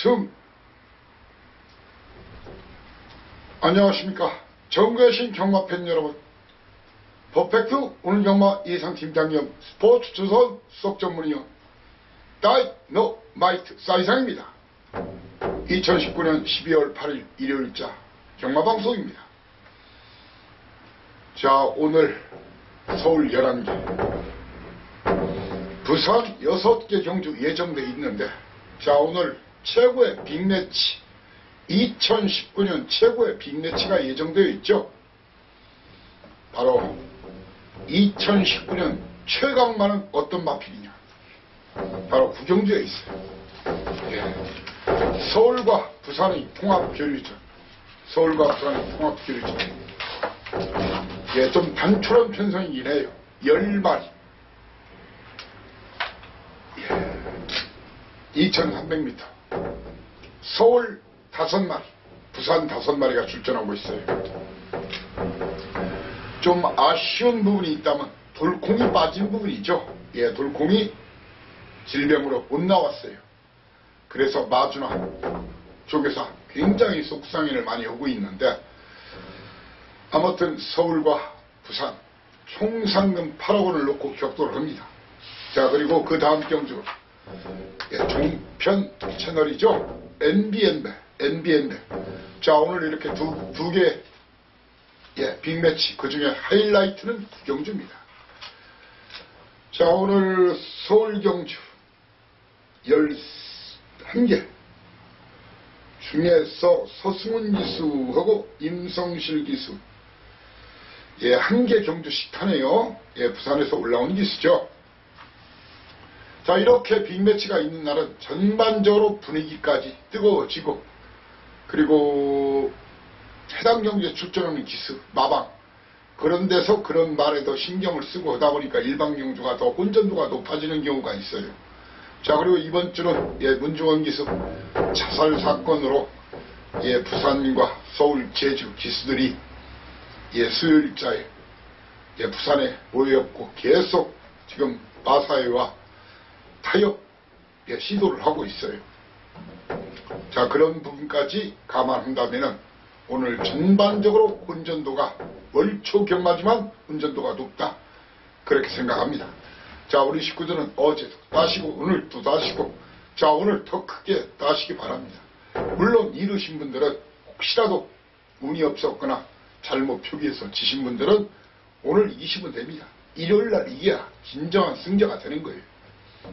승. 안녕하십니까. 전국에 계신 경마팬 여러분. 퍼펙트 오늘 경마 예상팀장님 스포츠조선 수석전문위원 다이너마이트 사이상입니다. 2019년 12월 8일 일요일자 경마방송입니다. 자, 오늘 서울 11개, 부산 6개 경주 예정돼 있는데, 자, 오늘 최고의 빅매치, 2019년 최고의 빅매치가 예정되어 있죠. 바로 2019년 최강마는 어떤 마필이냐, 바로 구경주에 있어요. 예. 서울과 부산의 통합교류전, 서울과 부산의 통합교류전. 예, 좀 단촐한 편성이긴 해요. 10마리, 예. 2300m, 서울 5마리, 부산 5마리가 출전하고 있어요. 좀 아쉬운 부분이 있다면 돌콩이 빠진 부분이죠. 예, 돌콩이 질병으로 못 나왔어요. 그래서 마주나 쪽에서 굉장히 속상해를 많이 하고 있는데, 아무튼 서울과 부산 총 상금 8억 원을 놓고 격돌을 합니다. 자, 그리고 그 다음 경주, 예, 종편 채널이죠. NBN. 자, 오늘 이렇게 두 개, 예, 빅매치, 그 중에 하이라이트는 구경주입니다. 자, 오늘 서울 경주 11개 중에서 서승훈 기수하고 임성실 기수, 예, 1개 경주씩 타네요. 예, 부산에서 올라온 기수죠. 자, 이렇게 빅매치가 있는 날은 전반적으로 분위기까지 뜨거워지고, 그리고 해당 경주에 출전하는 기수, 마방, 그런 데서 그런 말에 더 신경을 쓰고 하다 보니까 일반 경주가 더 혼전도가 높아지는 경우가 있어요. 자, 그리고 이번 주는, 예, 문중원 기수 자살 사건으로, 예, 부산과 서울, 제주 기수들이, 예, 수요일자에, 예, 부산에 모여있고 계속 지금 마사회와 타협, 예, 시도를 하고 있어요. 자, 그런 부분까지 감안한다면은 오늘 전반적으로 운전도가 월초경마지만 운전도가 높다, 그렇게 생각합니다. 자, 우리 식구들은 어제도 따시고 오늘도 따시고, 자, 오늘 더 크게 따시기 바랍니다. 물론 이르신 분들은 혹시라도 운이 없었거나 잘못 표기해서 지신 분들은 오늘 이기시면 됩니다. 일요일날 이겨야 진정한 승자가 되는 거예요.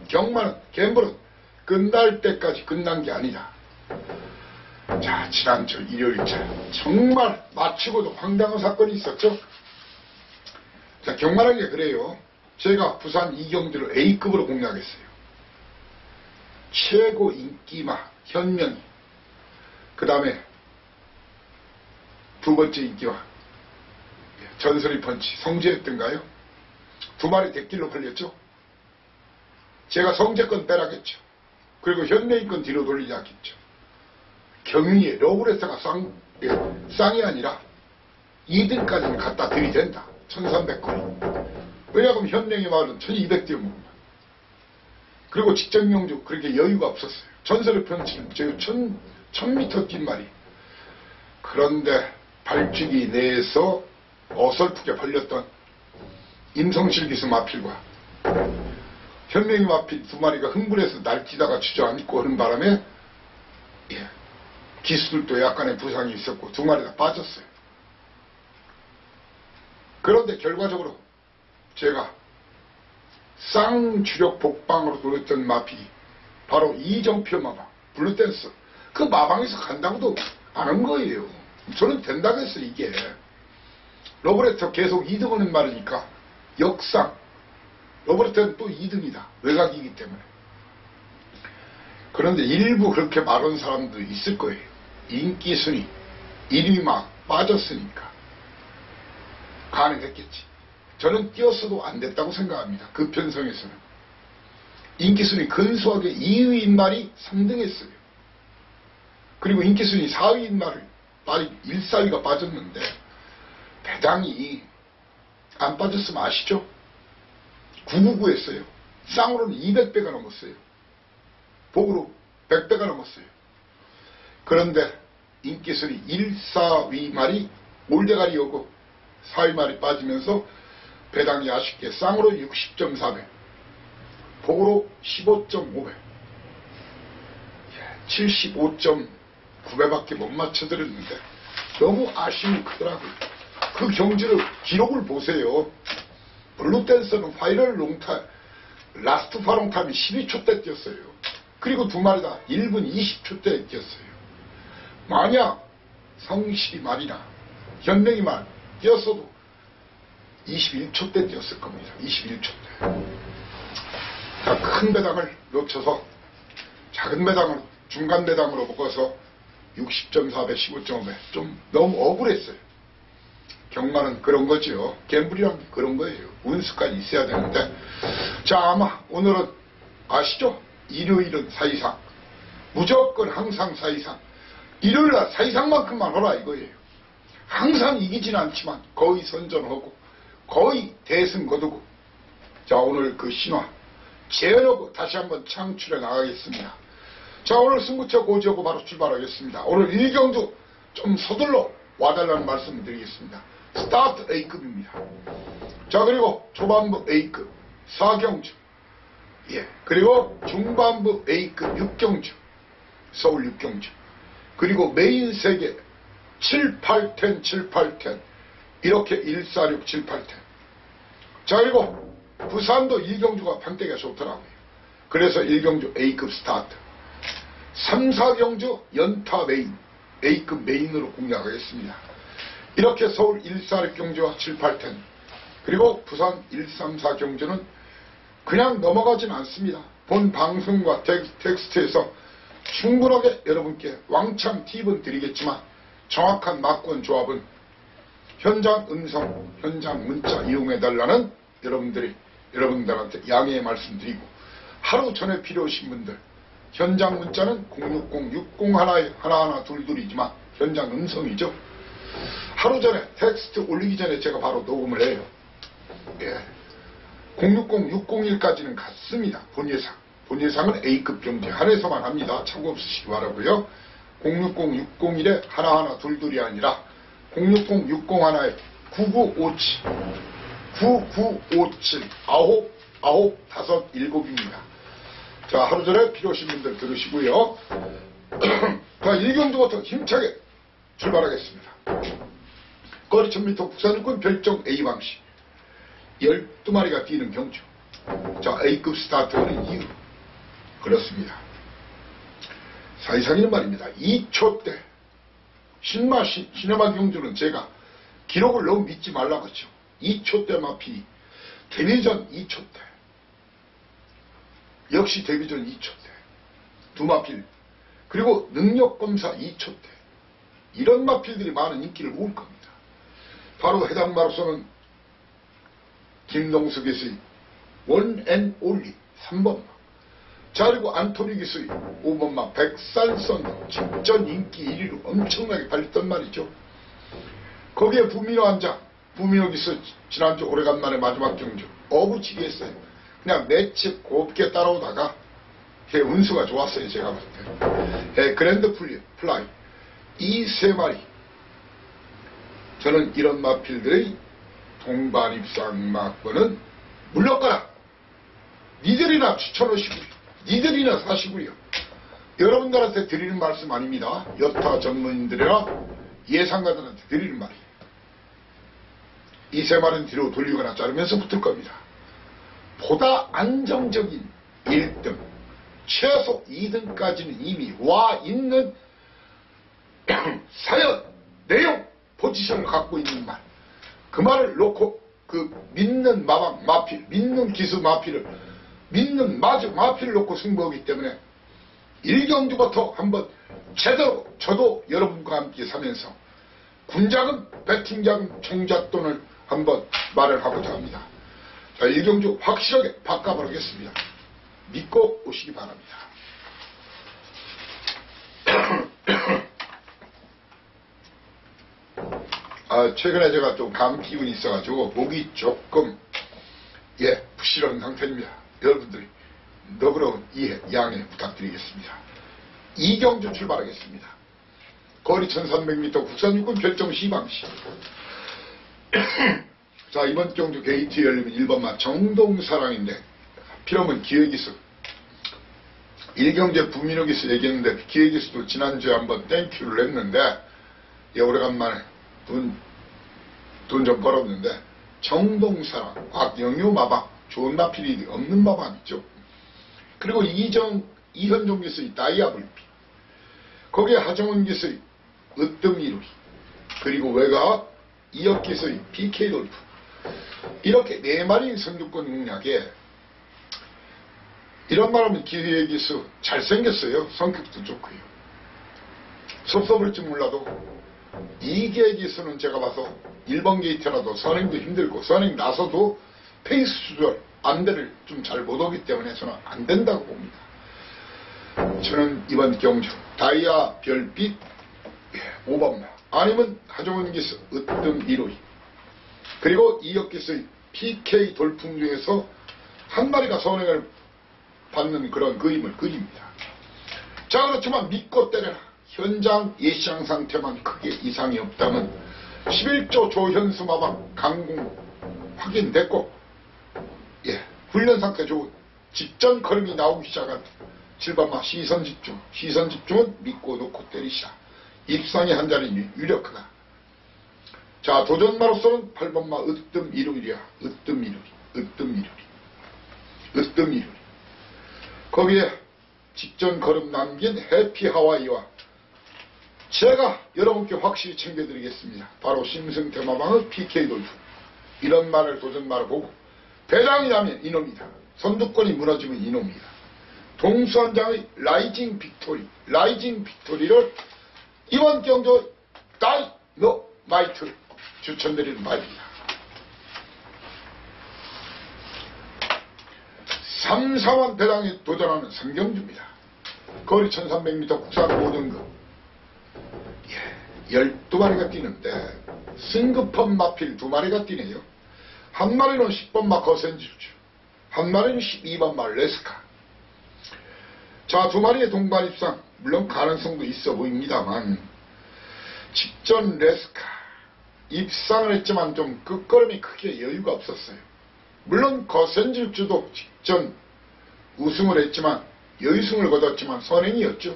경마는, 갬블은 끝날 때까지 끝난 게 아니다. 자, 지난주 일요일자 정말 마치고도 황당한 사건이 있었죠. 자, 경마라는 게 그래요. 제가 부산 이경주를 A급으로 공략했어요. 최고 인기마 현명이, 그 다음에 두 번째 인기마 전설의 펀치 성재였던가요? 2마리 대길로 걸렸죠. 제가 성재권 빼라겠죠. 그리고 현명이권 뒤로 돌리지 않겠죠. 경위에 러브레터가 쌍이 아니라 2등까지는 갖다 들이댄다. 1300거리. 왜냐하면 현명이 말은 1200대 먹으면. 그리고 직전경주 그렇게 여유가 없었어요. 전설의 펀치는 제가 1000m 뛴 말이. 그런데 발주기 내에서 어설프게 벌렸던 임성실 기수 마필과 현명이 마필 2마리가 흥분해서 날뛰다가 주저앉고 하는 바람에, 예, 기수들도 약간의 부상이 있었고 2마리 다 빠졌어요. 그런데 결과적으로 제가 쌍주력 복방으로 노렸던 마필이 바로 이정표 마방, 블루댄스, 그 마방에서 간다고도 안 한 거예요. 저는 된다고 했어요. 이게 러브레터 계속 2등 하는 말이니까 역상, 러브레터는 또 2등이다. 외곽이기 때문에. 그런데 일부 그렇게 말하는 사람도 있을 거예요. 인기순위 1위 막 빠졌으니까 가능했겠지. 저는 뛰었어도 안 됐다고 생각합니다. 그 편성에서는. 인기순위 근소하게 2위인 말이 3등했어요. 그리고 인기순위 4위인 말이 1, 4위가 빠졌는데, 대당이 안 빠졌으면 아시죠? 999 했어요. 쌍으로는 200배가 넘었어요. 복으로 100배가 넘었어요. 그런데 인기순이 1, 4위말이 올대가리 오고 4위말이 빠지면서 배당이 아쉽게 쌍으로 60.4배, 복으로 15.5배, 75.9배밖에 못 맞춰드렸는데 너무 아쉬움이 크더라고요. 그 경지를 기록을 보세요. 블루댄서는 파이널 롱타임, 라스트 파롱타임이 12초 때 뛰었어요. 그리고 두 마리 다 1분 20초 때 뛰었어요. 만약 성실이 말이나 현명이 말 뛰었어도 21초 때 뛰었을 겁니다. 21초 때. 큰 배당을 놓쳐서 작은 배당을 중간 배당으로 바꿔서 60.4배, 15.5배 좀 너무 억울했어요. 경마는 그런 거지요. 갬블이란 그런 거예요. 운수까지 있어야 되는데. 자, 아마 오늘은 아시죠? 일요일은 사이상. 무조건 항상 사이상. 일요일날 사이상만큼만 하라 이거예요. 항상 이기진 않지만 거의 선전하고 거의 대승 거두고. 자, 오늘 그 신화 재현하고 다시 한번 창출해 나가겠습니다. 자, 오늘 승부처 고지하고 바로 출발하겠습니다. 오늘 1경주 좀 서둘러 와달라는 말씀을 드리겠습니다. 스타트 A급입니다. 자, 그리고 초반부 A급 4경주, 예, 그리고 중반부 A급 6경주, 서울 6경주, 그리고 메인 3개 7, 8, 10, 7, 8, 10 이렇게 1, 4, 6, 7, 8, 10. 자, 그리고 부산도 1경주가 판때기가 좋더라고요. 그래서 1경주 A급 스타트, 3, 4경주 연타 메인, A급 메인으로 공략하겠습니다. 이렇게 서울 1, 4, 6경주와 7, 8, 10 그리고 부산 1, 3, 4 경주는 그냥 넘어가진 않습니다. 본 방송과 텍스트에서 충분하게 여러분께 왕창 팁은 드리겠지만 정확한 막권 조합은 현장 음성, 현장 문자 이용해달라는 여러분들한테 양해의 말씀드리고, 하루 전에 필요하신 분들 현장 문자는 060-6011-22이지만 현장 음성이죠. 하루 전에 텍스트 올리기 전에 제가 바로 녹음을 해요. 예. 060-601까지는 같습니다. 본 예상은 A급 경제 한에서만 합니다. 참고 없으시기 바라고요. 060-601에 하나하나 둘둘이 아니라 060-601에 9957 9957 9 9 5 7입니다. 자, 하루 전에 필요하신 분들 들으시고요. 자, 1경주부터 힘차게 출발하겠습니다. 거리 1000m 국산육군 별정 A방식 12마리가 뛰는 경주. 자, A급 스타트하는 이유 그렇습니다. 사이상이는 말입니다. 2초대 시네마 경주는 제가 기록을 너무 믿지 말라고 했죠. 2초대 마피 데뷔전 2초대, 역시 데뷔전 2초대 두 마필, 그리고 능력검사 2초대, 이런 마필들이 많은 인기를 모을 겁니다. 바로 해당 마로서는 김동수 기수의 원앤올리 3번막, 자, 그리고 안토니 기수의 5번막 백살선 직전 인기 1위로 엄청나게 팔렸단 말이죠. 거기에 부민호 한장, 부민호 기수 지난주 오래간만에 마지막 경주 어부치기 했어요. 그냥 맷집 곱게 따라오다가 운수가 좋았어요. 제가 볼 때 그랜드 플라이 이 세 마리, 저는 이런 마필들의 동반 입상 막번은 물러가라. 니들이나 추천하시고요, 니들이나 사시고요. 여러분들한테 드리는 말씀 아닙니다. 여타 전문인들이나 예상가들한테 드리는 말이에요. 이 세 마리는 뒤로 돌리거나 자르면서 붙을 겁니다. 보다 안정적인 1등, 최소 2등까지는 이미 와 있는 사연, 내용, 포지션을 갖고 있는 말, 그 말을 놓고 그 믿는 마방 마필, 믿는 기수 마필을, 믿는 마주 마필을 놓고 승부하기 때문에 1경주부터 한번 제대로 저도 여러분과 함께 사면서 군자금, 배팅자금, 총잣돈을 한번 말을 하고자 합니다. 자, 1경주 확실하게 바꿔버리겠습니다. 믿고 오시기 바랍니다. 최근에 제가 좀 감 기운이 있어가지고 목이 조금 부실한 상태입니다. 여러분들이 너그러운 이해, 양해 부탁드리겠습니다. 2경주 출발하겠습니다. 거리 1300m 국산육군 결정 시방시. 자, 이번 경주 게이트 열리면 1번마 정동사랑인데 필요하면 기획기수 일경제 부민호기수 얘기했는데 기획기수도 지난주에 한번 땡큐를 했는데 예, 오래간만에 돈 좀 벌었는데 정동사랑 영유마방 좋은 마필이 없는 마방 있죠. 그리고 이현종 기수의 다이아불빛 거기에 하정은 기수의 으뜸이루리 그리고 외가 이혁 기수의 BK돌프 이렇게 4마리 선두권 공략에 이런 말하면 기획기수 잘생겼어요. 성격도 좋고요. 섭섭할지 몰라도 이계 기수는 제가 봐서 1번 게이트라도 선행도 힘들고 선행 나서도 페이스 조절 안대를 좀 잘 못오기 때문에 저는 안 된다고 봅니다. 저는 이번 경주 다이아 별빛 5번마 아니면 하정은 기수 으뜸 1호이 그리고 이혁 기수의 PK 돌풍 중에서 한 마리가 선행을 받는 그런 그림을 그립니다. 자, 그렇지만 믿고 때려라. 현장 예시장 상태만 크게 이상이 없다면 11조 조현수 마방 강공 확인됐고 예, 훈련 상태 좋은 직전 걸음이 나오기 시작한 7번마 시선집중은 믿고 놓고 때리시라. 입상의 한 자리 유력하다. 자, 도전마로서는 8번마 으뜸 이루리야. 으뜸 이루리 거기에 직전 걸음 남긴 해피 하와이와 제가 여러분께 확실히 챙겨드리겠습니다. 바로 심승태마방의 PK돌프 이런 말을 도전말을 보고 배당이 나면 이놈이다. 선두권이 무너지면 이놈이다. 동수한장의 라이징 빅토리를 이번 경주 다이너마이트 추천드리는 바입니다. 3, 4만 배당에 도전하는 성경주입니다. 거리 1300m 국산 5등급 12마리가 뛰는데 승급한 마필 2마리가 뛰네요. 한 마리는 10번마 거센지루죠. 한 마리는 12번마 레스카. 자, 2마리의 동반 입상 물론 가능성도 있어 보입니다만 직전 레스카 입상을 했지만 좀 끝걸음이 크게 여유가 없었어요. 물론 거센질주도 직전 우승을 했지만 여유승을 거뒀지만 선행이었죠.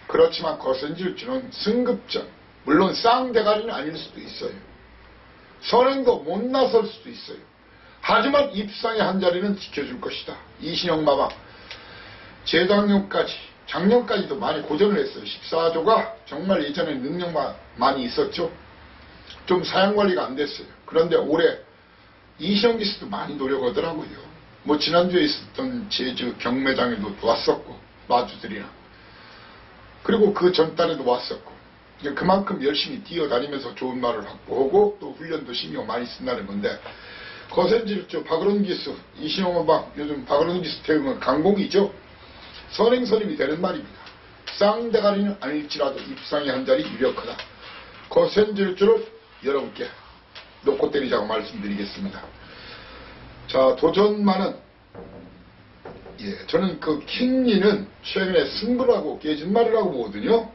그렇지만 거센질주는 승급전 물론 쌍대가리는 아닐 수도 있어요. 선행도 못 나설 수도 있어요. 하지만 입상의 한 자리는 지켜줄 것이다. 이신영 마방 작년까지도 많이 고전을 했어요. 14조가 정말 예전에 능력만 많이 있었죠. 좀 사양관리가 안 됐어요. 그런데 올해 이신영 기수도 많이 노력하더라고요. 뭐 지난주에 있었던 제주 경매장에도 왔었고 마주들이랑 그리고 그 전달에도 왔었고 그만큼 열심히 뛰어다니면서 좋은 말을 확보하고 또 훈련도 신경 많이 쓴다는 건데 거센질주 박으론 기수 이신영 마방 요즘 박으론 기수 태우면 강공이죠. 선행선임이 되는 말입니다. 쌍대가리는 아닐지라도 입상의 한 자리 유력하다. 거센질주를 여러분께 놓고 때리자고 말씀드리겠습니다. 자, 도전만은 저는 그 킹리는 최근에 승부를 하고 깨진 말이라고 보거든요.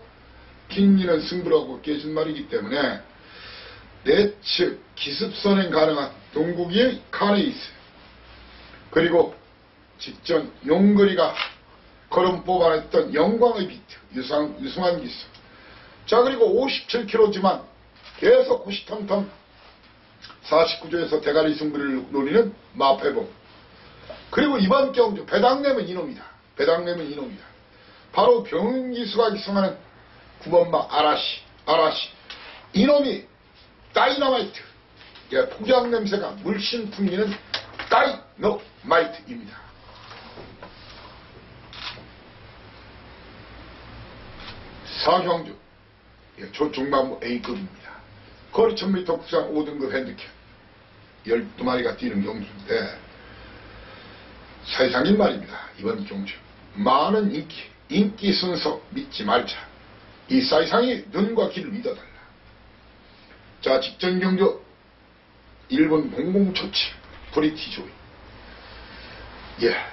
킹리는 승부를 하고 깨진 말이기 때문에 내측 기습선행 가능한 동국이의 카네이스 그리고 직전 용거리가 걸음 뽑아냈던 영광의 비트 유승환 기수. 자, 그리고 57kg지만 계속 90텀텀 49조에서 대가리 승부를 노리는 마패봉. 그리고 이번 경주 배당내면 이놈이다. 바로 병은기수가 기승하는 9번마 아라시. 이놈이 다이너마이트. 폭약 냄새가 물씬 풍기는 다이너마이트입니다. 사형주 조중반부 A급입니다. 거리 1000m 국산 5등급 핸디캡 12마리가 뛰는 경주인데 세상인 말입니다. 이번 경주 많은 인기 순서 믿지 말자. 이 사이상이 눈과 귀를 믿어달라. 자, 직전 경주 일본 공공초치 브리티 조이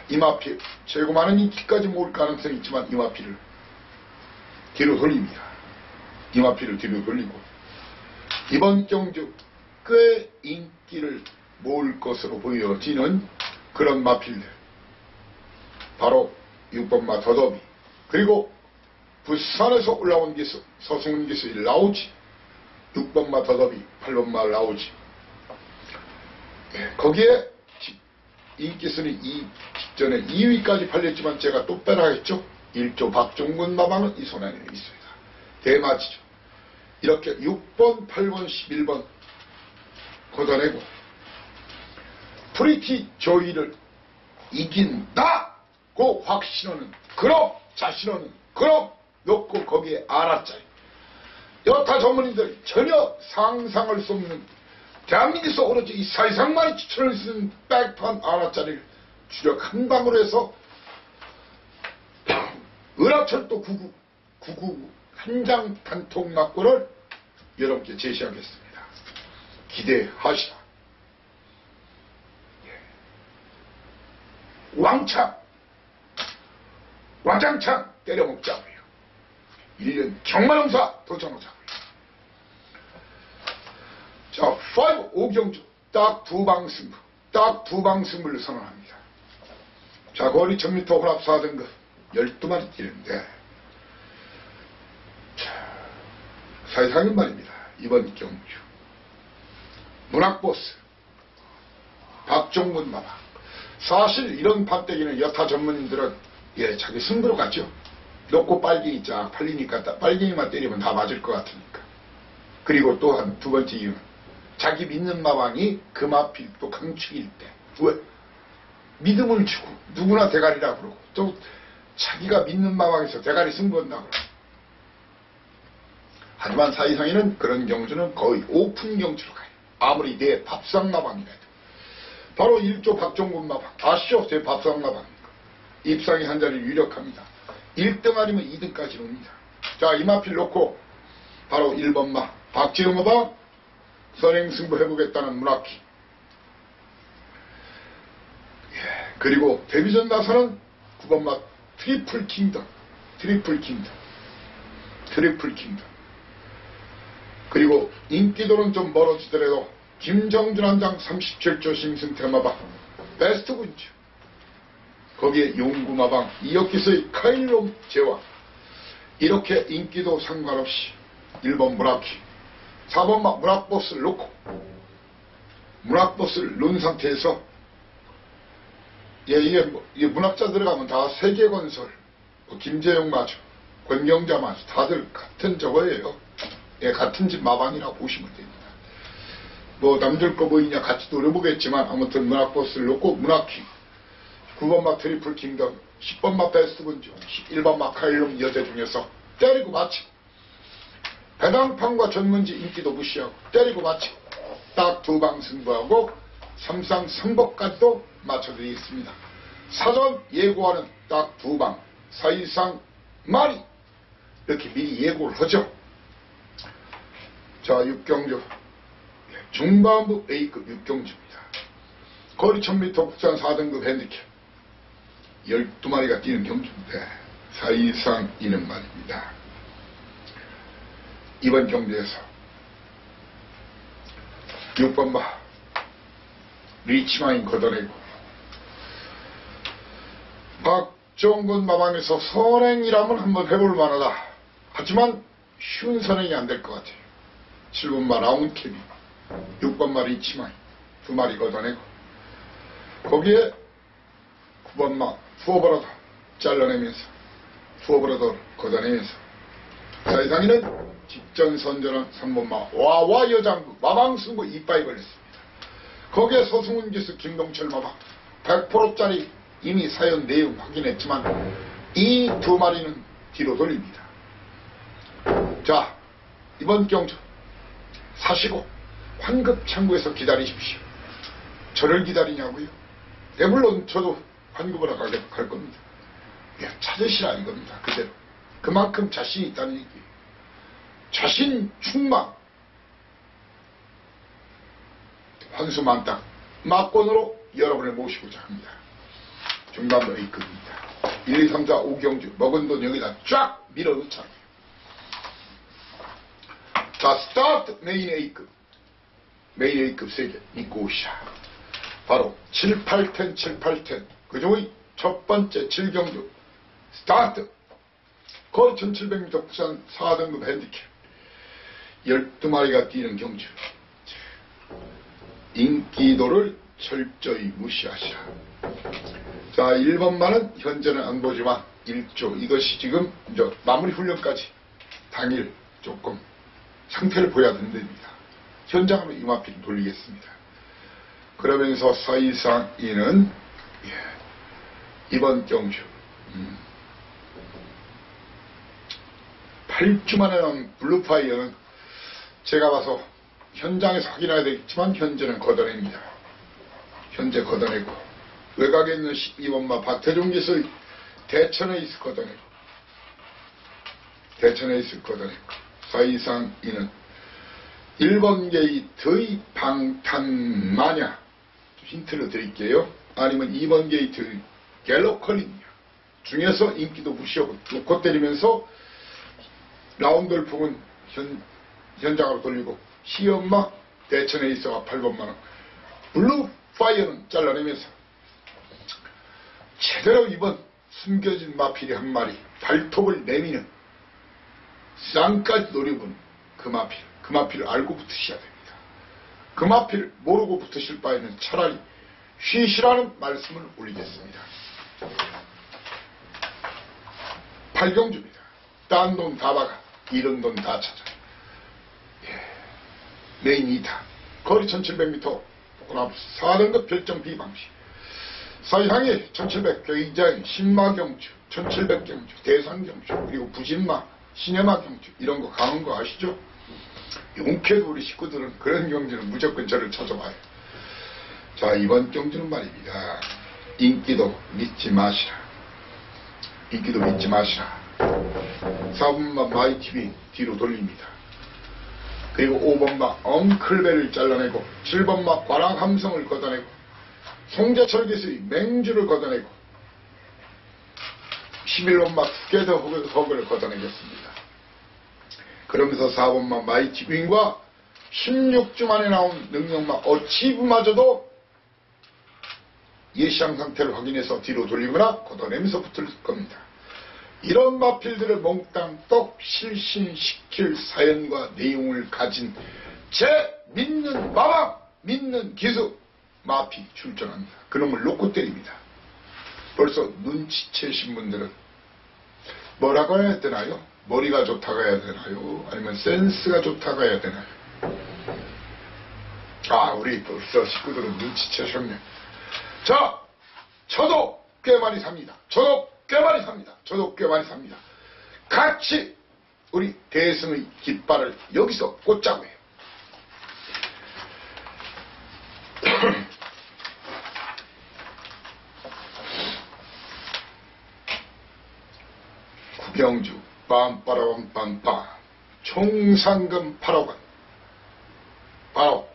이마필 최고 많은 인기까지 모을 가능성이 있지만 이마필을 뒤로 돌립니다. 이마필을 뒤로 돌리고 이번 경주 꽤 인기를 모을 것으로 보여지는 그런 마필들, 바로 6번마 더더비, 그리고 부산에서 올라온 기수 서승훈 기수의 라우지, 6번마 더더비, 8번마 라우지. 거기에 인기순위 직전에 2위까지 팔렸지만 제가 또 빼라 했죠. 1조 박종근 마방은 이 손 안에 있습니다. 대마치죠. 이렇게 6번, 8번, 11번 걷어내고 프리티 조이를 이긴다고 확신하는 그럼 자신은 그럼 놓고 거기에 아라짜리 여타 전문인들 전혀 상상할 수 없는 대한민국에서 오로지 이 사이상만이 추천을 쓰는 백판 아라짜리를 주력 한 방으로 해서 은하철도 999 한장 단통 막고를 여러분께 제시하겠습니다. 기대하시라. 와장창 때려먹자고요. 1년 경마용사 도전하자고요. 자, 5 5경주 딱 두방 승부, 딱 두방 승부를 선언합니다. 자, 거리 1000m 혼합 4등급 12마리 뛰는데, 자, 사이상인 말입니다. 이번 경주 문학보스 박종근 마방. 사실 이런 판때기는 여타 전문인들은 자기 승부로 가죠. 놓고 빨갱이 쫙 팔리니까 빨갱이만 때리면 다 맞을 것 같으니까. 그리고 또한 두 번째 이유는 자기 믿는 마방이 그 마필 또 강축일 때 왜? 믿음을 주고 누구나 대가리라 그러고 또 자기가 믿는 마방에서 대가리 승부한다고 그러고. 하지만 사이상에는 그런 경주는 거의 오픈 경주로 가요. 아무리 내 밥상 마방이라도. 바로 1조 박종근 마방 아시죠? 제 밥상 마방입니다. 입상이 한 자리 유력합니다. 1등 아니면 2등까지 옵니다. 자, 이마필 놓고 바로 1번마 박지영 마방 선행승부 해보겠다는 문학기. 그리고 데뷔전 나서는 9번마 트리플 킹덤. 그리고 인기도는 좀 멀어지더라도 김정준 한장 37조 심승 테마방 베스트 군주. 거기에 용구마방 이역기서의 카일롬 제왕. 이렇게 인기도 상관없이 1번 문학기 4번마 문학보스를 놓고 문학보스를 놓은 상태에서 이게 문학자 들어가면 다 세계건설 김재용 마저 권경자 마저 다들 같은 저거예요. 같은 집 마방이라고 보시면 됩니다. 뭐 남들 거 보이냐 같이 노려보겠지만 아무튼 문학보스를 놓고 문학킹 9번마 트리플 킹덤 10번마 베스트 군주 11번마 카일롬 여대 중에서 때리고 마치고 배당판과 전문지 인기도 무시하고 때리고 마치고 딱 두 방 승부하고 삼상 선복까지도 맞춰드리겠습니다. 사전 예고하는 딱 두 방 사이상 말이 이렇게 미리 예고를 하죠. 자, 6경주 중반부 A급 6경주입니다. 거리 1000m 국산 4등급 핸디캡 12마리가 뛰는 경주인데 사이상 이는 말입니다. 이번 경주에서 6번마 리치마인 걷어내고 박종근 마방에서 선행이라면 한번 해볼 만하다. 하지만 쉬운 선행이 안 될 것 같아요. 7번마 라운드캡이 6번마 리치마인 2마리 걷어내고 거기에 9번마 푸어브라더 잘라내면서 푸어브라더를 걷어내면서 사이상이는 직전 선전한 3번마 와와 여장부 마방승부 이빠이 걸렸습니다. 거기에 서승훈 기수 김동철 마방 100%짜리 이미 사연 내용 확인했지만 이 두 마리는 뒤로 돌립니다. 자, 이번 경주 사시고 환급창구에서 기다리십시오. 저를 기다리냐고요? 네, 물론 저도 환급을 하러 갈 겁니다. 찾으시라 이겁니다. 그대로. 그만큼 자신이 있다는 얘기예요. 자신 충만 환수만땅 막권으로 여러분을 모시고자 합니다. 중간부 A급입니다. 1, 2, 3, 4, 5경주 먹은 돈 여기다 쫙 밀어넣자. 자, 스타트 메인 A급. 메인 A급 3개. 이곳이야. 바로 7, 8텐, 7, 8텐. 그 중의 첫 번째 7경주. 스타트. 거리 1700m 부산 4등급 핸디캡. 12마리가 뛰는 경주. 인기도를 철저히 무시하시라. 자, 1번만은 현재는 안 보지만 1조. 이것이 지금 이제 마무리 훈련까지 당일 조금 상태를 보여야 된답니다. 현장으로 이마피를 돌리겠습니다. 그러면서 사이상 이는 이번 경주 8주 만에 나온 블루파이어는 제가 봐서 현장에서 확인해야 되겠지만 현재는 걷어냅니다. 현재 걷어내고 외곽에 있는 12번마 박태종 기술 대천에이스 걷어내고 대천에이스 걷어내고 사이상 이는 1번 게이트의 방탄마냐 힌트를 드릴게요. 아니면 2번 게이트의 갤럭컬링 중에서 인기도 무시하고 놓고 때리면서 라운드를 부은 현장으로 돌리고 시엄마 대천에이스가 8번만원 블루파이어는 잘라내면서 제대로 이번 숨겨진 마필이 한 마리 발톱을 내미는 쌍까지 노려보는 그 마필을 알고 붙으셔야 됩니다. 그 마필을 모르고 붙으실 바에는 차라리 쉬시라는 말씀을 올리겠습니다. 8경주입니다. 딴 돈 다 박아 잃은 돈 다 찾아. 메인 2타 거리 1700m 4등급 별점 B방식 사이항이 1700 굉장히 신마경주 1700경주 대상경주 그리고 부신마 시네마 경주 이런 거 가는 거 아시죠? 용케도 우리 식구들은 그런 경주는 무조건 저를 찾아와요. 자, 이번 경주는 말입니다. 인기도 믿지 마시라. 인기도 믿지 마시라. 4번마 마이TV 뒤로 돌립니다. 그리고 5번마 엉클벨을 잘라내고 7번마 관악함성을 걷어내고 송재철 기수의 맹주를 걷어내고 11번마 투게더 허그를 걷어내겠습니다. 그러면서 4번마 마이티윙과 16주 만에 나온 능력마 어치브마저도 예시양 상태를 확인해서 뒤로 돌리거나 걷어내면서 붙을 겁니다. 이런 마필들을 몽땅 떡 실신시킬 사연과 내용을 가진 제 믿는 마방, 믿는 기수 마피 출전합니다. 그놈을 놓고 때립니다. 벌써 눈치채신 분들은 뭐라고 해야 되나요? 머리가 좋다고 해야 되나요? 아니면 센스가 좋다고 해야 되나요? 아, 우리 벌써 식구들은 눈치채셨네. 자, 저도 꽤 많이 삽니다. 저도 꽤 많이 삽니다. 저도 꽤 많이 삽니다. 같이 우리 대승의 깃발을 여기서 꽂자고 해요. 구경주 빰빠라밤빰빰 총상금 8억원 바로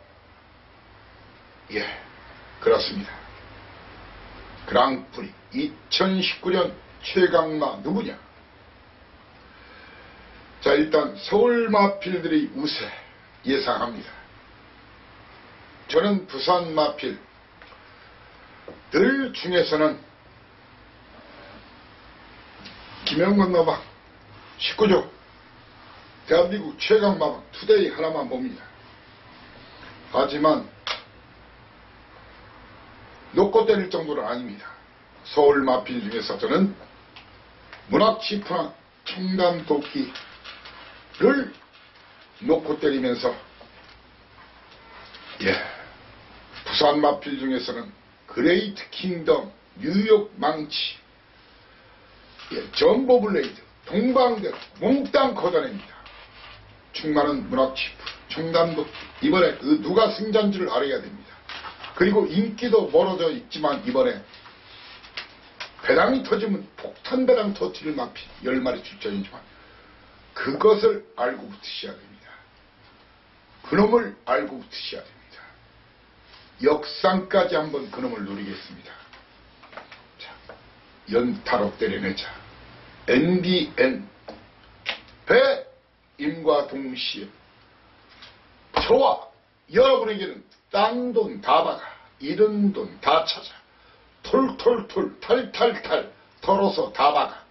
그렇습니다. 그랑프리 2019년 최강마 누구냐? 자, 일단 서울 마필들의 우세 예상합니다. 저는 부산 마필 들 중에서는 김영건 마방 19조 대한민국 최강 마방 투데이 하나만 봅니다. 하지만 놓고 때릴 정도는 아닙니다. 서울 마필 중에서 저는 문학치프나 청담도끼를 놓고 때리면서 부산 마필 중에서는 그레이트 킹덤, 뉴욕 망치, 전보 블레이드, 동방대로 몽땅 걷어냅니다. 충만한 문학치프, 청담도끼 이번에 그 누가 승자인지를 알아야 됩니다. 그리고 인기도 멀어져 있지만 이번에 배당이 터지면 폭탄 배당 터뜨릴 마필 10마리 출전이지만 그것을 알고 붙으셔야 됩니다. 그놈을 알고 붙으셔야 됩니다. 역상까지 한번 그놈을 노리겠습니다. 자, 연타로 때려내자. NBN 배임과 동시에 저와 여러분에게는 딴 돈 다 박아, 잃은 돈 다 찾아, 톨톨톨 탈탈탈 털어서 다 박아.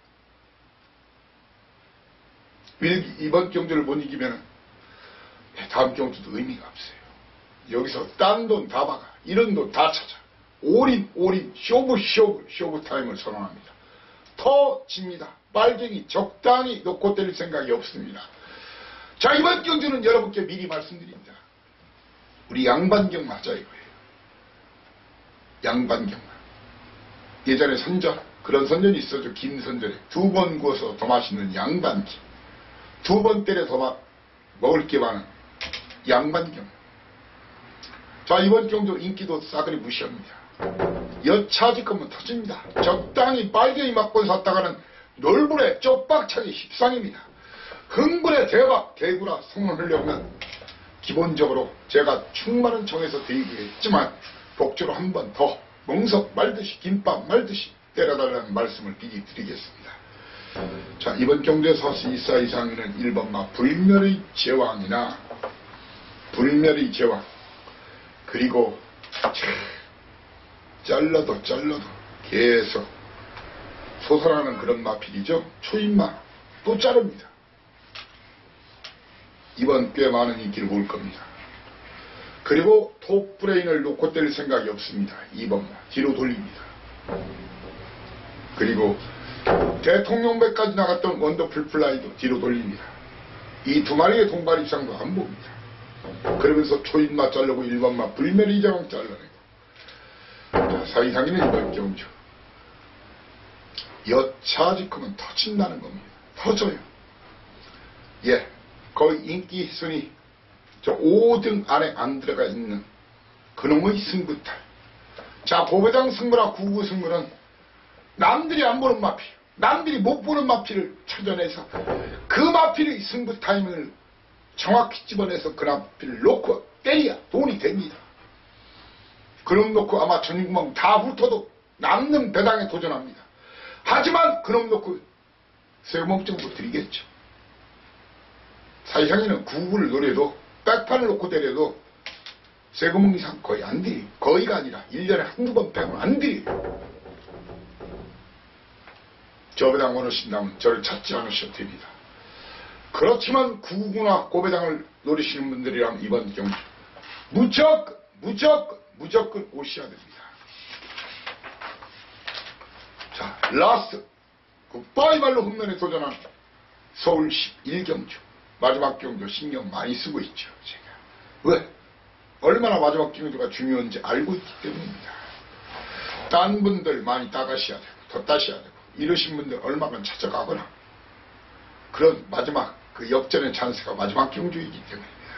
이번 경주를 못 이기면 다음 경주도 의미가 없어요. 여기서 딴 돈 다 박아, 잃은 돈 다 찾아, 올인 쇼부 타임을 선언합니다. 더 집니다. 빨갱이 적당히 놓고 때릴 생각이 없습니다. 자, 이번 경주는 여러분께 미리 말씀드립니다. 우리 양반경 맞아 이거예요. 양반경만. 예전에 선전, 그런 선전이 있어죠. 긴 선전에 2번 구워서 더 맛있는 양반기, 2번 때려 더 먹을 게 많은 양반경. 자, 이번 경주 인기도 싸그리 무시합니다. 여차지 거면 터집니다. 적당히 빨갱이 맞고 샀다가는 놀불에 쪽박차기 십상입니다. 흥분의 대박 대구라 선언하려면 기본적으로 제가 충만한 청에서 드리겠지만 복주로 한 번 더 멍석 말듯이 김밥 말듯이 때려달라는 말씀을 미리 드리겠습니다. 자, 이번 경주에서 이사 이상에는 1번마 불멸의 제왕이나 불멸의 제왕, 그리고 잘라도 계속 솟아나는 그런 마필이죠. 초인마 또 자릅니다. 이번 꽤 많은 인기를 볼 겁니다. 그리고 톱브레인을 놓고 뗄 생각이 없습니다. 2번마 뒤로 돌립니다. 그리고 대통령배까지 나갔던 원더풀 플라이도 뒤로 돌립니다. 이 두 마리의 동발 이상도 안 봅니다. 그러면서 초인마 자르고 1번마 불멸의 제왕 잘라내고. 자, 사이상이는 이번 경주 여차지크면 터진다는 겁니다. 터져요. 예, 거의 인기 순위 저 5등 안에 안 들어가 있는 그놈의 승부탈. 자, 고배당 승부나 구구 승부는 남들이 안 보는 마필, 남들이 못 보는 마필을 찾아내서 그 마필의 승부 타이밍을 정확히 집어내서 그 마필을 놓고 때려야 돈이 됩니다. 그놈 놓고 아마 전국망 다 훑어도 남는 배당에 도전합니다. 하지만 그놈 놓고 세금 정도 드리겠죠. 사이상에는 구구를 노려도 백판을 놓고 때려도 세금 이상 거의 안 드려요. 거의가 아니라 1년에 한두 번 빼고는 안 드려요. 저 배당 원하신다면 저를 찾지 않으셔도 됩니다. 그렇지만 구구나 고배당을 노리시는 분들이라면 이번 경주 무조건 오셔야 됩니다. 자, 라스트 굿바이말로 홈런에 도전한 서울 11경주 마지막 경주 신경 많이 쓰고 있죠. 제가 왜? 얼마나 마지막 경주가 중요한지 알고 있기 때문입니다. 딴 분들 많이 따가셔야 되고 더 따셔야 되고 이러신 분들 얼마간 찾아가거나 그런 마지막 그 역전의 찬스가 마지막 경주이기 때문입니다.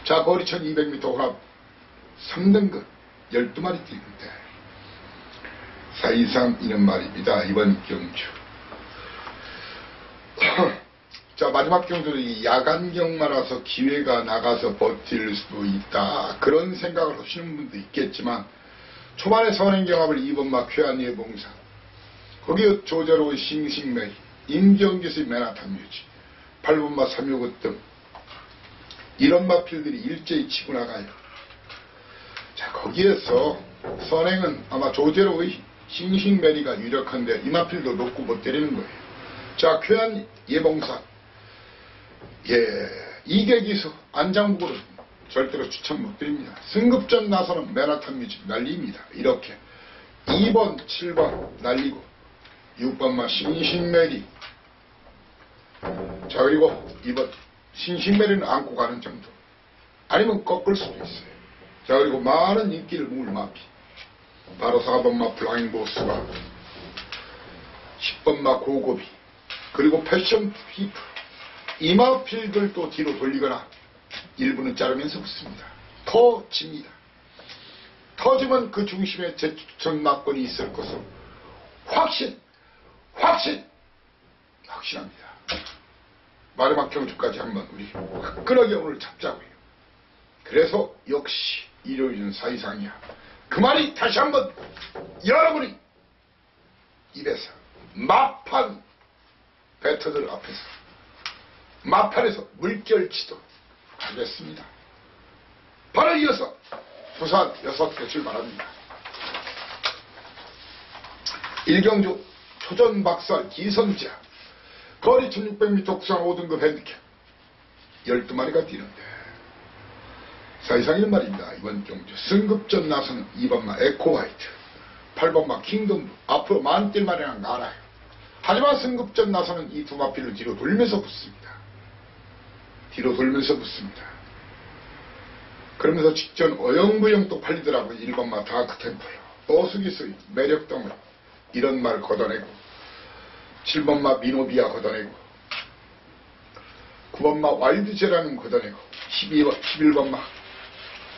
자, 거리 1200m 혼합 3등급 12마리 뛰는데 사이상 이런 말입니다. 이번 경주 자, 마지막 경주는 이 야간 경마라서 기회가 나가서 버틸 수도 있다 그런 생각을 하시는 분도 있겠지만 초반에 선행경합을 2번마 쾌한이의 봉사, 거기에 조제로 싱싱메이, 임경기수의 맨하탄 뮤지, 8번마 365 등 이런 마필들이 일제히 치고 나가요. 자, 거기에서 선행은 아마 조제로의 싱싱메리가 유력한데 이 마필도 놓고 못 때리는 거예요. 자, 쾌한 예봉사, 예, 이계기수 안장국으로 절대로 추천 못 드립니다. 승급전 나서는 맨하탄 뮤직 날립니다. 이렇게 2번 7번 날리고 6번마 싱싱메리, 자, 그리고 2번 싱싱메리는 안고 가는 정도 아니면 꺾을 수도 있어요. 자, 그리고 많은 인기를 모을 마피 바로 4번마 플라잉보스와 10번마 고고비, 그리고 패션 피플 이 마필들도 뒤로 돌리거나 일부는 자르면서 붙습니다. 터집니다. 터지면 그 중심에 재추천 막건이 있을 것으로 확신합니다. 마지막 경주까지 한번 우리 화끈하게 오늘 잡자고요. 그래서 역시 일요일은 사이상이야. 그 말이 다시 한번 여러분이 입에서 마판 배터들 앞에서 마판에서 물결치도록 하겠습니다. 바로 이어서 부산 6개 출발합니다. 일경주 초전박살 기선지하 거리 1600m 국산 5등급 핸디캡 12마리가 뛰는데 사이상인 말입니다. 이번 경주 승급전 나서는 2번마 에코화이트 8번마 킹덤 앞으로 만뛸 마련한 알아요. 하지만 승급전 나서는 이 두 마필을 뒤로 돌면서 붙습니다. 뒤로 돌면서 붙습니다. 그러면서 직전 어영부영 또 팔리더라고요. 1번마 다크템플러 어수기수의 매력덩어리 이런 말 걷어내고 7번마 미노비아 걷어내고 9번마 와일드제라는 걷어내고 11번마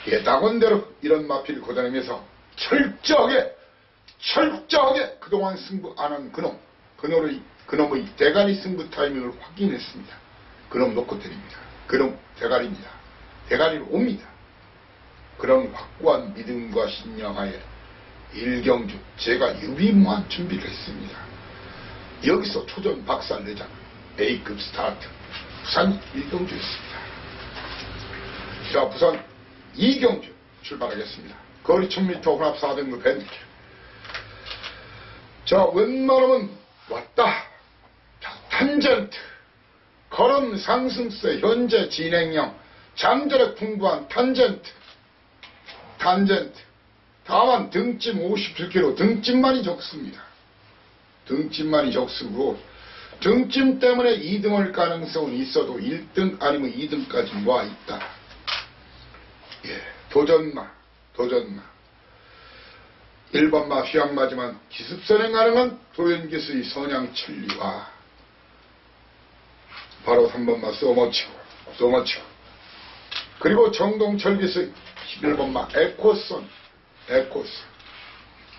예당원대로 이런 마필을 걷어내면서 철저하게 그동안 승부 안 한 그놈의 대가리 승부 타이밍을 확인했습니다. 그놈 놓고 때립니다. 그놈 대가리입니다. 대가리로 옵니다. 그런 확고한 믿음과 신념하에 일경주 제가 유비무한 준비를 했습니다. 여기서 초전 박살 내자 A급 스타트 부산 일경주였습니다. 자, 부산 이경주 출발하겠습니다. 거리 1000m 혼합 4등급 핸디캡. 자, 웬만하면 왔다. 자, 탄젠트 걸음 상승세 현재 진행형 잠재력 풍부한 탄젠트 다만 등짐 57kg 등짐만이 적습니다. 등짐만이 적수고 등짐 때문에 2등할 가능성은 있어도 1등 아니면 2등까지 와 있다. 예, 도전마 1번마 휘황마지만 기습선행 가능한 도연기수의 선양천리와 바로 3번마 쏘머치고 그리고 정동철기수의 11번마 에코선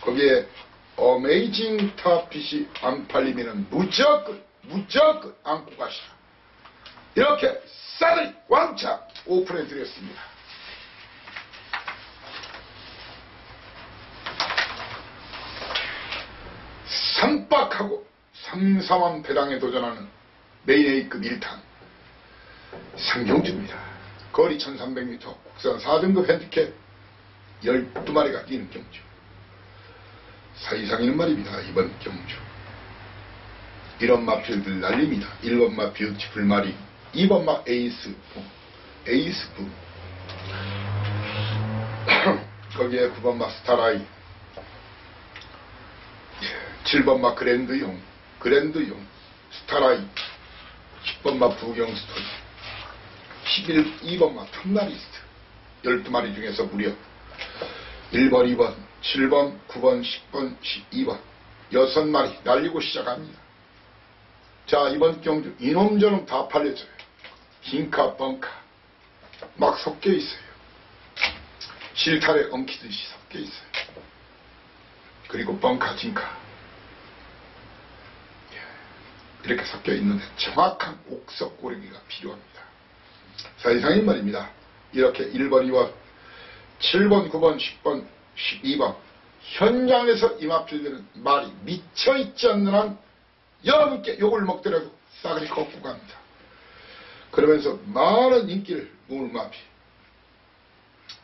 거기에 어메이징 타핏이 안 팔리면 무조건 안고 가시라. 이렇게 싸그리 왕창 오픈해 드렸습니다. 삼박하고 삼삼한 배당에 도전하는 메인 A급 1탄 상경주입니다. 거리 1300m 국산 4등급 핸디캡 12마리가 뛰는 경주. 사이상인 말입니다. 이번 경주 이런 마필들 날립니다. 1번마 뷰티풀 마리 2번마 에이스부 거기에 9번마 스타라이 7번마 그랜드용 스타라이 10번마 부경스토리 2번마 탐나리스트 12마리 중에서 무려 1번, 2번, 7번, 9번, 10번, 12번 6마리 날리고 시작합니다. 자, 이번 경주 이놈저놈 다 팔려져요. 흰카, 뻥카 막 섞여 있어요. 실타래 엉키듯이 섞여 있어요. 그리고 뻥카, 진카 이렇게 섞여 있는데 정확한 옥석 고르기가 필요합니다. 사이상인 말입니다. 이렇게 1번, 2번, 7번, 9번, 10번, 12번 현장에서 이 마필들은 말이 미쳐있지 않는 한 여러분께 욕을 먹더라도 싸그리 걷고 갑니다. 그러면서 많은 인기를 모을 마필.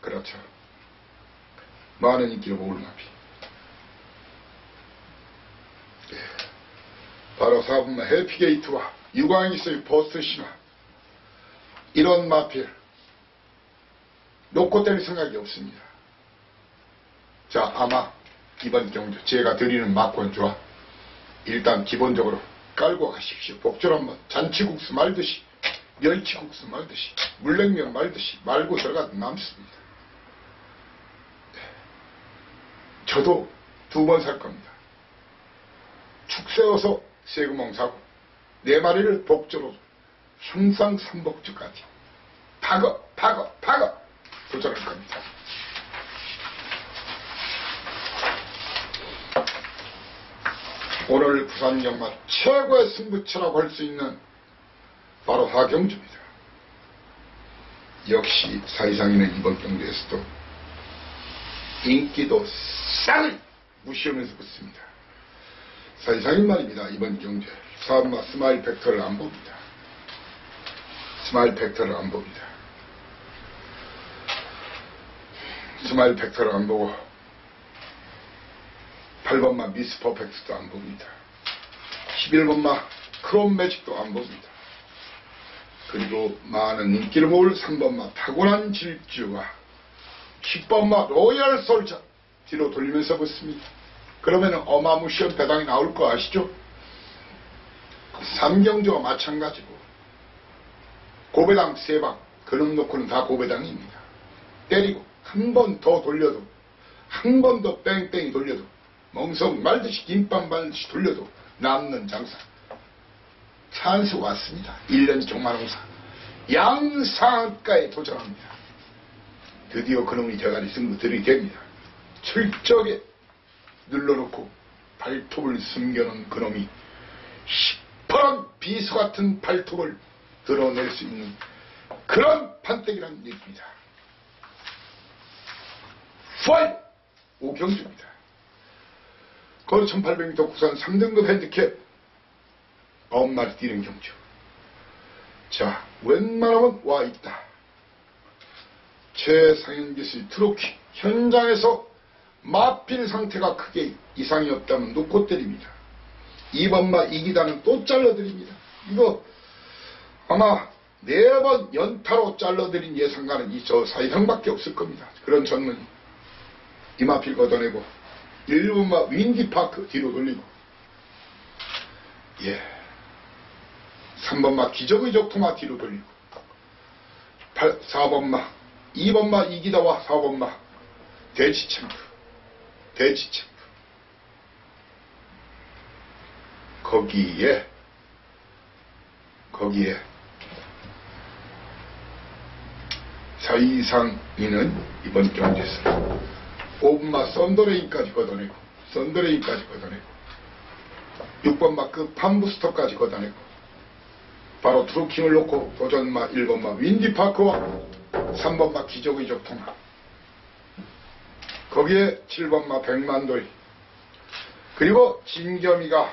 그렇죠. 많은 인기를 모을 마필. 바로 4번마 해피게이트와 유광이스의 버스트 신화 이런 마필 놓고 때릴 생각이 없습니다. 자, 아마 이번 경주 제가 드리는 막권주와 일단 기본적으로 깔고 가십시오. 복절 한번 잔치국수 말듯이 멸치국수 말듯이 물냉면 말듯이 말고 들어가도 남습니다. 저도 2번 살 겁니다. 축 세워서 세구멍 사고 4마리를 복주로 흉상 3복주까지 파거 도전할 겁니다. 오늘 부산 연마 최고의 승부처라고 할 수 있는 바로 하경주입니다. 역시 사이상인은 이번 경주에서도 인기도 싹을 무시하면서 붙습니다. 사이상인 말입니다. 이번 경주에 4번마 스마일 팩터를 안 봅니다. 스마일 팩터를 안 보고 8번마 미스 퍼펙트도 안 봅니다. 11번마 크롬 매직도 안 봅니다. 그리고 많은 인기를 모을 3번마 타고난 질주와 10번마 로얄 솔자 뒤로 돌리면서 붙습니다. 그러면 어마무시한 배당이 나올 거 아시죠? 3경주와 마찬가지고 고배당 3방 그놈 놓고는 다 고배당입니다. 때리고 한 번 더 돌려도 한 번 더 뺑뺑이 돌려도 멍석 말듯이 김밥 말듯이 돌려도 남는 장사 찬스 왔습니다. 1년 종마농사 양상가에 도전합니다. 드디어 그놈이 대가리 승부 들이댑니다. 철저하게 눌러놓고 발톱을 숨겨놓은 그놈이 시퍼런 비수 같은 발톱을 드러낼 수 있는 그런 판때기란 얘기입니다. 파이트! 오경주입니다. 거리 1800m 구산 3등급 핸디캡 9마리 뛰는 경주. 자, 웬만하면 와있다. 최상현 기수의 트로키 현장에서 마필 상태가 크게 이상이 없다면 놓고 때립니다. 2번마 이기다는 또 잘라드립니다. 이거 아마 4번 연타로 잘라드린 예상가는 이 저 사이상밖에 없을 겁니다. 그런 전문이 이마필 걷어내고 1번마 윈디파크 뒤로 돌리고 3번마 기적의 적토마 뒤로 돌리고 4번마 2번마 이기다와 4번마 돼지챔프 거기에 사이상이는 이번 경기에서 5번마 썬더레인까지 걷어내고 6번마 그 판부스터까지 걷어내고 바로 트루킹을 놓고 도전마 1번마 윈디파크와 3번마 기적의 적통마 거기에 7번마 백만돌이 그리고 진겸이가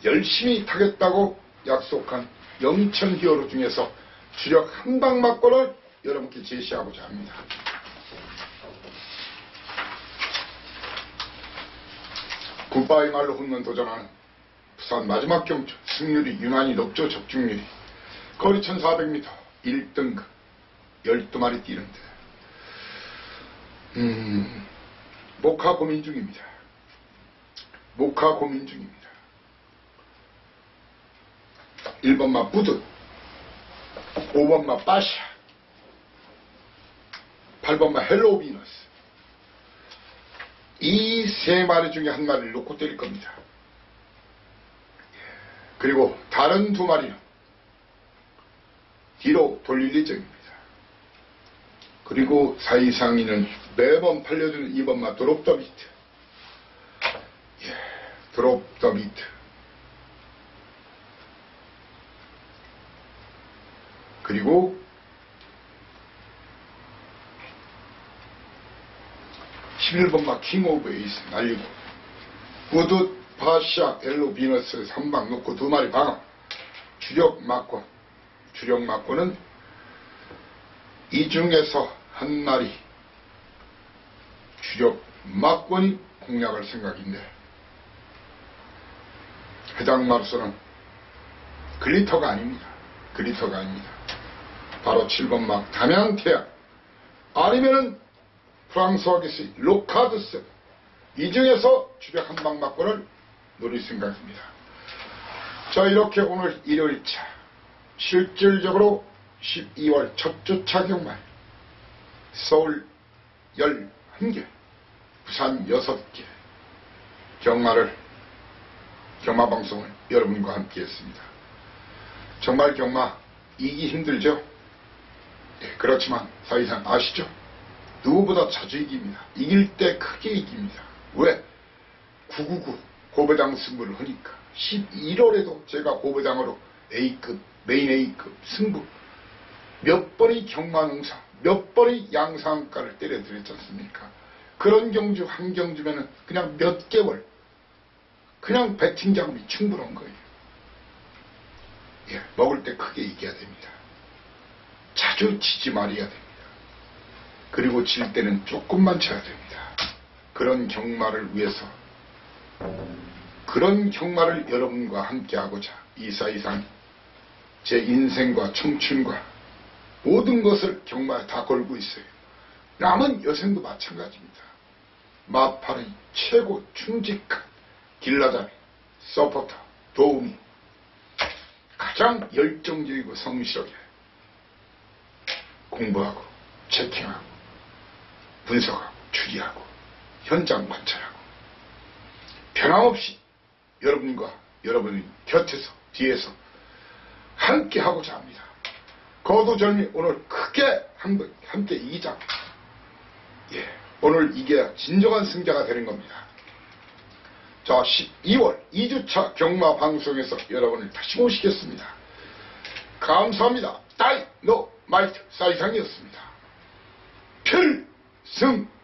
열심히 타겠다고 약속한 영천 히어로 중에서 주력 한방막권을 여러분께 제시하고자 합니다. 굿바이 말로 홈런 도전하는 부산 마지막 경주 승률이 유난히 높죠. 적중률이 거리 1400m 1등급 12마리 뛰는데 목하 고민 중입니다. 1번마 부드 5번마 빠샤 8번마 헬로우 비너스 이 3마리 중에 한 마리를 놓고 때릴 겁니다. 그리고 다른 2마리는 뒤로 돌릴 예정입니다. 그리고 사이상이는 매번 팔려주는 2번마 드롭 더 비트 드롭 더 비트 그리고 11번마 킹 오브 에이스 날리고 우드 파샤 엘로 비너스 3방 놓고 2마리 방어 주력 막고는 이 중에서 한 마리 주력 막권이 공략할 생각인데 해당 마루서는 글리터가 아닙니다. 바로 7번막 담양태양 아니면은 프랑스와 기스 로카드스 이 중에서 주력 한방 막권을 노릴 생각입니다. 자, 이렇게 오늘 일요일차 실질적으로 12월 첫 주차 경말 서울 11개 부산 6개 경마방송을 여러분과 함께 했습니다. 정말 경마 이기 힘들죠? 그렇지만 사이상 아시죠? 누구보다 자주 이깁니다. 이길 때 크게 이깁니다. 왜? 999 고배당 승부를 하니까 11월에도 제가 고배당으로 A급 메인 A급 승부 몇 번의 경마농사 몇 번의 양상가를 때려드렸지 않습니까? 그런 경주 한 경주면은 그냥 몇 개월 그냥 배팅 자금이 충분한 거예요. 먹을 때 크게 이겨야 됩니다. 자주 지지 말아야 됩니다. 그리고 질 때는 조금만 쳐야 됩니다. 그런 경마를 위해서, 그런 경마를 여러분과 함께하고자 이사이상 제 인생과 청춘과 모든 것을 경마에 다 걸고 있어요. 남은 여생도 마찬가지입니다. 마파의 최고 충직한 길라잡이, 서포터, 도우미, 가장 열정적이고 성실하게 공부하고 체킹하고 분석하고 추리하고 현장 관찰하고 변함없이 여러분과 여러분의 곁에서 뒤에서 함께 하고자 합니다. 거두절미 오늘 크게 함께 이기자. 오늘 이겨야 진정한 승자가 되는 겁니다. 자, 12월 2주차 경마 방송에서 여러분을 다시 모시겠습니다. 감사합니다. 다이노마이트 사이상이었습니다. 필승!